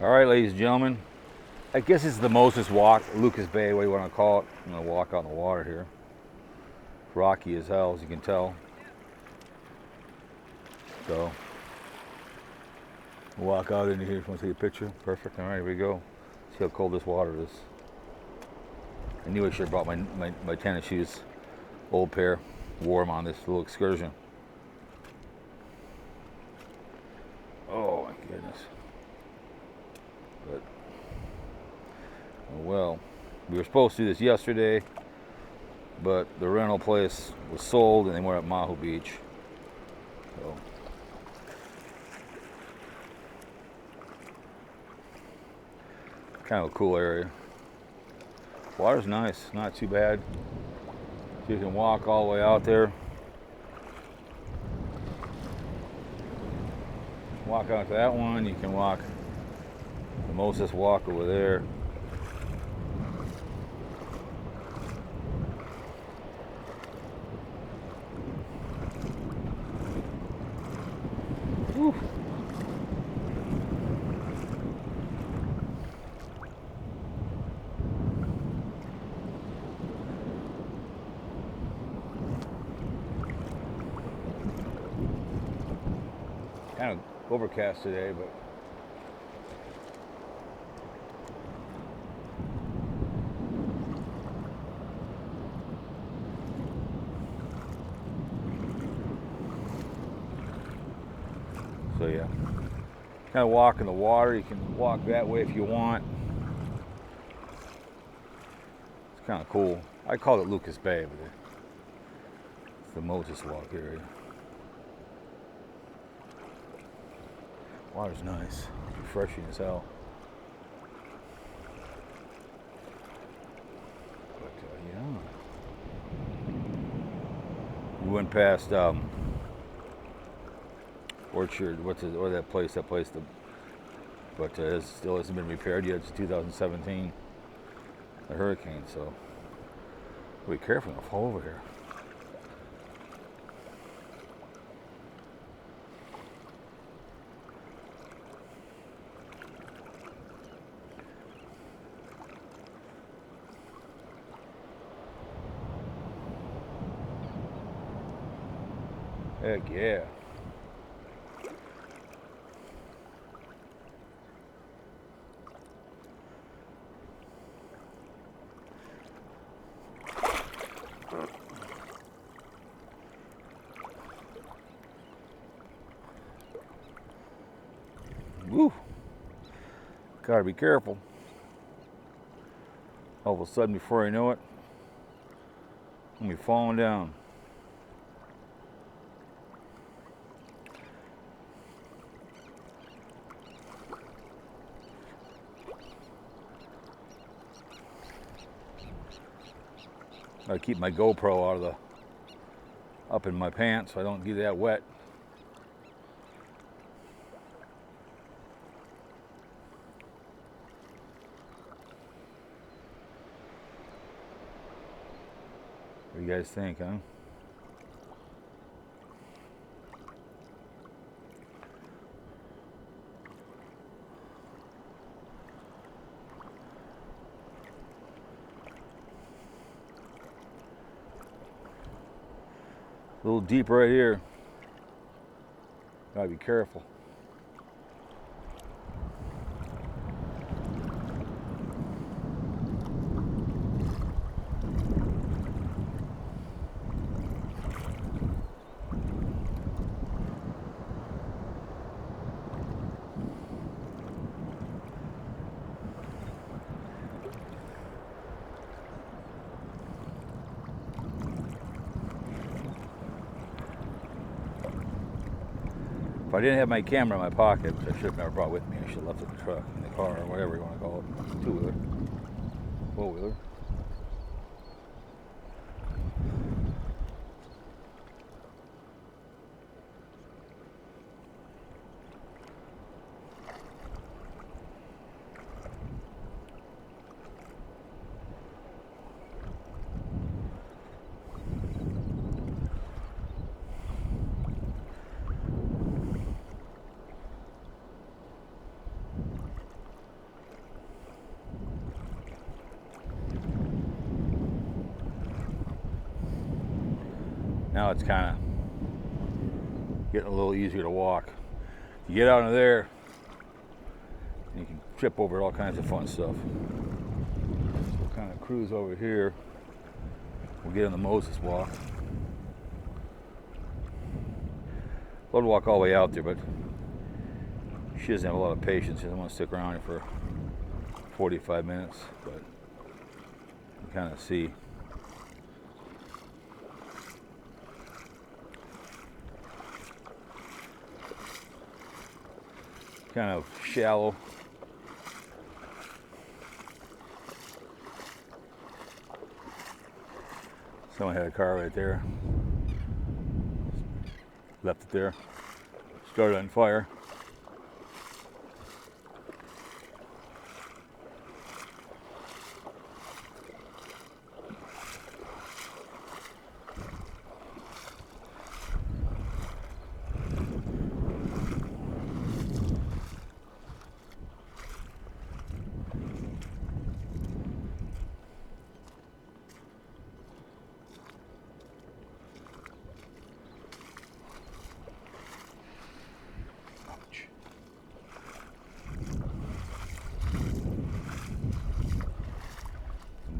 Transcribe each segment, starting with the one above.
All right, ladies and gentlemen, I guess it's the Moses Walk, Lucas Bay, what do you want to call it. I'm going to walk out in the water here. Rocky as hell, as you can tell. So, walk out into here if you want to take a picture. Perfect. All right, here we go. See how cold this water is. I knew I should have brought my tennis shoes, old pair, wore them on this little excursion. Oh my goodness. But, oh well, we were supposed to do this yesterday, but the rental place was sold and they were at Mahu Beach. So, kind of a cool area. Water's nice, not too bad. You can walk all the way out there. Walk out to that one, you can walk the Moses Walk over there. Whew. Kind of overcast today, but so yeah. Kind of walk in the water. You can walk that way if you want. It's kind of cool. I call it Lucas Bay, but it's the Moses Walk area. Water's nice, refreshing as hell. But yeah, we went past Orchard. Or that place? But it still hasn't been repaired yet. It's 2017, a hurricane. So be careful, don't fall over here. Heck yeah. Woo. Gotta be careful. All of a sudden, before I know it, I'm gonna be falling down. I keep my GoPro up in my pants so I don't get that wet. What do you guys think, huh? A little deep right here. Gotta be careful. If I didn't have my camera in my pocket, which I should have never brought with me, I should have left it in the truck, in the car, or whatever you want to call it. Two-wheeler. Four-wheeler. Now it's kind of getting a little easier to walk. You get out of there, you can trip over all kinds of fun stuff. We'll kind of cruise over here. We'll get on the Moses walk. I'd walk all the way out there, but she doesn't have a lot of patience. She doesn't want to stick around here for 45 minutes, but you can kind of see. Kind of shallow. Someone had a car right there. Left it there. Started on fire.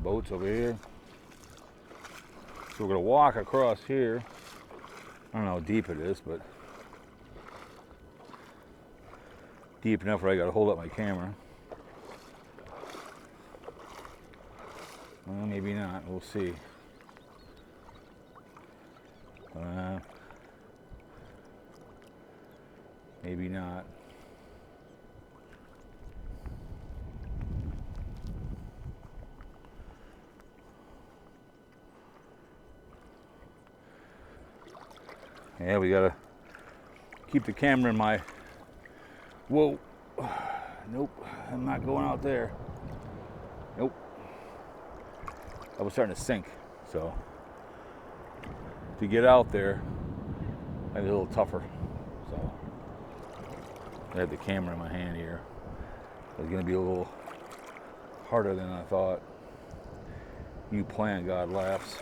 Boats over here. So we're gonna walk across here. I don't know how deep it is, but deep enough where I gotta hold up my camera. Well, maybe not. We'll see. Maybe not. Yeah, we gotta keep the camera in my... Whoa. Nope, I'm not going out there. Nope. I was starting to sink, so to get out there, I was a little tougher. So I had the camera in my hand here. It was gonna be a little harder than I thought. You plan, God laughs.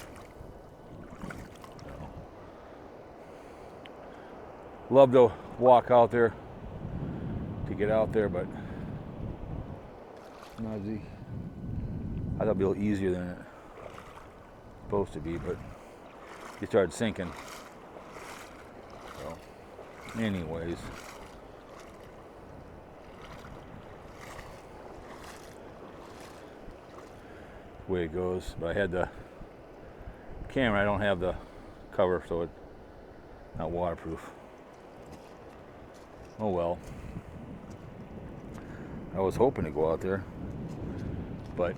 Love to walk out there to get out there, but not easy. I thought it'd be a little easier than it's supposed to be, but it started sinking. So, anyways, way it goes. But I had the camera. I don't have the cover, so it's not waterproof. Oh well. I was hoping to go out there, but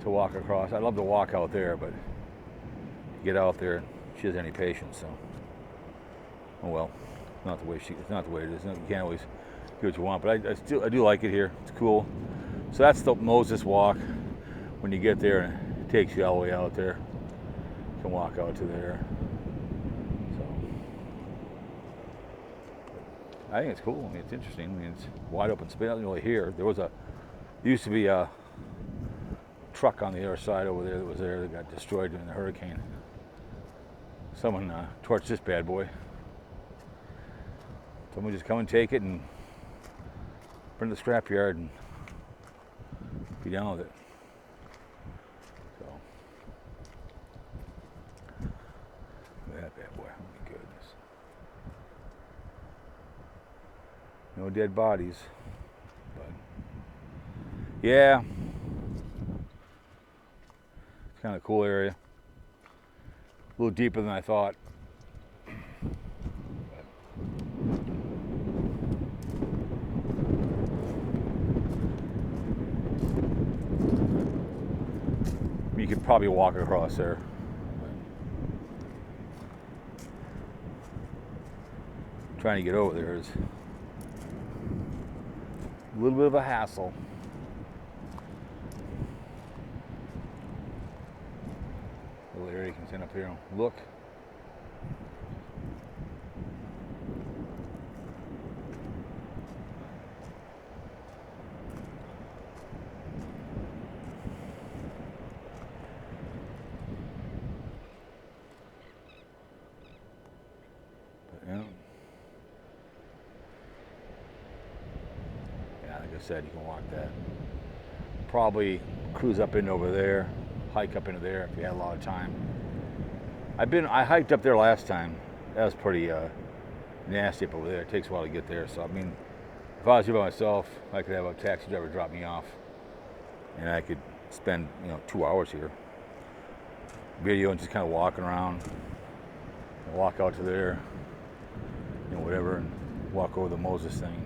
to walk across, I'd love to walk out there, but get out there, she doesn't have any patience, so oh well. It's not the way it is. You can't always do what you want, but I do like it here. It's cool. So that's the Moses walk. When you get there, and it takes you all the way out there. You can walk out to there. I think it's cool. I mean, it's interesting. I mean, it's wide open space. Nothing really here. There used to be a truck on the other side over there that got destroyed in the hurricane. Someone torched this bad boy. Someone just come and take it and bring it to the scrapyard and be down with it. So, that bad boy. Oh my goodness. No dead bodies, but yeah, it's kind of a cool area. A little deeper than I thought. You could probably walk across there. Trying to get over there is a little bit of a hassle. Little area you can stand up here and look. I said, you can walk that. Probably cruise up into over there, hike up into there if you had a lot of time. I hiked up there last time. That was pretty nasty up over there. It takes a while to get there. So I mean, if I was here by myself, I could have a taxi driver drop me off, and I could spend 2 hours here, video and just kind of walking around. Walk out to there, whatever, and walk over the Moses thing.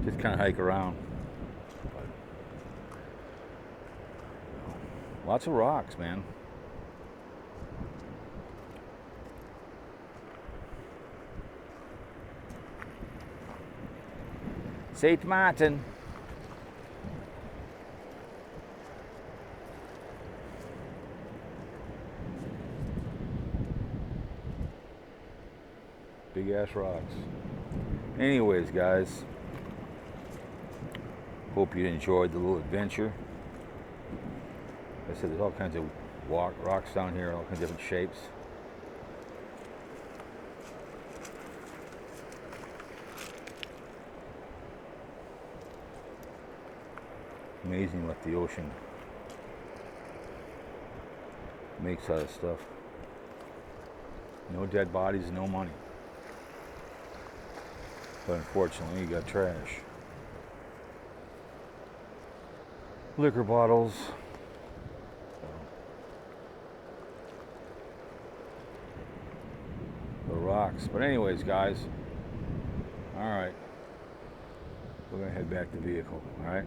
Just kind of hike around. Lots of rocks, man. St. Maarten. Big ass rocks. Anyways, guys, hope you enjoyed the little adventure. Like I said, there's all kinds of rocks down here, all kinds of different shapes. Amazing what the ocean makes out of stuff. No dead bodies, no money. But unfortunately, you got trash. Liquor bottles. The rocks. But anyways, guys. Alright. We're going to head back to the vehicle. Alright?